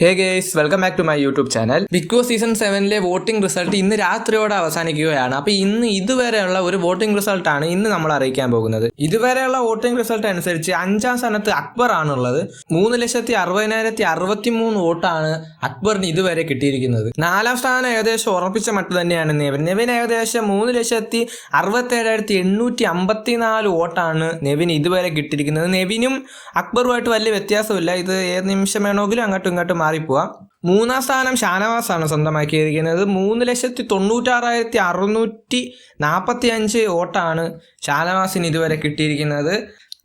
Hey guys, welcome back to my YouTube channel. Bigg Boss season 7 voting result ഇന്ന് രാത്രിയോടെ അവസാനിക്കുകയാണ്. അപ്പോൾ ഇന്ന് ഇതുവരെയുള്ള ഒരു വോട്ടിംഗ് റിസൾട്ടാണ് ഇന്ന് നമ്മൾ അറിയിക്കാൻ പോകുന്നത്. ഇതുവരെയുള്ള വോട്ടിംഗ് റിസൾട്ട് അനുസരിച്ച് 5ാം സ്ഥാനത്ത് അക്ബർ ആണുള്ളത്. 3,60,063 വോട്ടാണ് അക്ബറിന് ഇതുവരെ കിട്ടിയിരിക്കുന്നത്. 4ാം സ്ഥാനം ഏകദേശം ഉറപ്പിച്ച മട്ട് തന്നെയാണ് നെവിൻ ഏകദേശം 3,67,854 വോട്ടാണ് നെവിൻ ഇതുവരെ കിട്ടിയിരിക്കുന്നത്. നെവിനും അക്ബറുമായിട്ട് വലിയ വ്യത്യാസമില്ല. ഇത് ഏത് നിമിഷം വേണമെങ്കിലും അങ്ങോട്ടും ഇങ്ങോട്ടും മാറിപ്പോവാം. 3ാം സ്ഥാനം ഷാനവാസാണ് സ്വന്തമാക്കിയിരിക്കുന്നത്. 3,96,645 വോട്ടാണ് ഷാനവാസിന് ഇതുവരെ കിട്ടിയിരിക്കുന്നത്.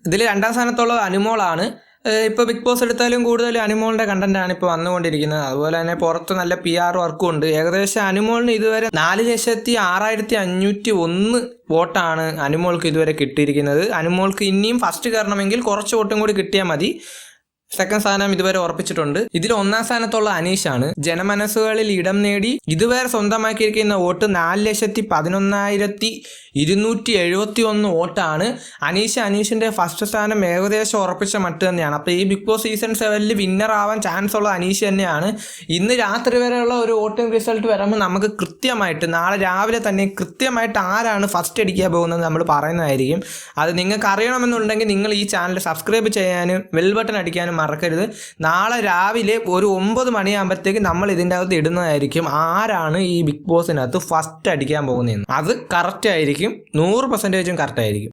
ഇതിൽ 2ാം സ്ഥാനത്തുള്ളത് അനുമോളാണ്. ഇപ്പോൾ ബിഗ് ബോസ് എടുത്താലും കൂടുതൽ അനുമോളിൻ്റെ കണ്ടന്റാണ് ഇപ്പോൾ വന്നുകൊണ്ടിരിക്കുന്നത്. അതുപോലെ തന്നെ പുറത്ത് നല്ല PR വർക്കും ഉണ്ട്. ഏകദേശം അനുമോളിന് ഇതുവരെ 4,06,501 വോട്ടാണ് അനുമോൾക്ക് ഇതുവരെ കിട്ടിയിരിക്കുന്നത്. അനുമോൾക്ക് ഇനിയും ഫസ്റ്റ് കയറണമെങ്കിൽ കുറച്ച് വോട്ടും കൂടി കിട്ടിയാൽ മതി. 2nd സ്ഥാനം ഇതുവരെ ഉറപ്പിച്ചിട്ടുണ്ട്. ഇതിൽ 1ാം സ്ഥാനത്തുള്ള അനീഷാണ്. ജനമനസ്സുകളിൽ ഇടം നേടി ഇതുവരെ സ്വന്തമാക്കിയിരിക്കുന്ന വോട്ട് 4,11,271 വോട്ടാണ്. അനീഷിന്റെ ഫസ്റ്റ് സ്ഥാനം ഏകദേശം ഉറപ്പിച്ച മട്ട് തന്നെയാണ്. അപ്പോൾ ഈ ബിഗ് ബോസ് സീസൺ 7 വിന്നർ ആവാൻ ചാൻസ് ഉള്ള അനീഷ് തന്നെയാണ്. ഇന്ന് രാത്രി വരെയുള്ള ഒരു വോട്ടിംഗ് റിസൾട്ട് വരുമ്പോൾ നമുക്ക് കൃത്യമായിട്ട് നാളെ രാവിലെ തന്നെ കൃത്യമായിട്ട് ആരാണ് ഫസ്റ്റ് അടിക്കാൻ പോകുന്നത് നമ്മൾ പറയുന്നതായിരിക്കും. അത് നിങ്ങൾക്ക് അറിയണമെന്നുണ്ടെങ്കിൽ നിങ്ങൾ ഈ ചാനൽ സബ്സ്ക്രൈബ് ചെയ്യാനും ബെൽ ബട്ടൺ അടിക്കാനും മറക്കരുത്. നാളെ രാവിലെ ഒരു 9 മണിയാകുമ്പോഴത്തേക്ക് നമ്മൾ ഇതിൻ്റെ അകത്ത് ഇടുന്നതായിരിക്കും ആരാണ് ഈ ബിഗ് ബോസിനകത്ത് ഫസ്റ്റ് അടിക്കാൻ പോകുന്നതെന്ന്. അത് കറക്റ്റ് ആയിരിക്കും, 100% കറക്റ്റ് ആയിരിക്കും.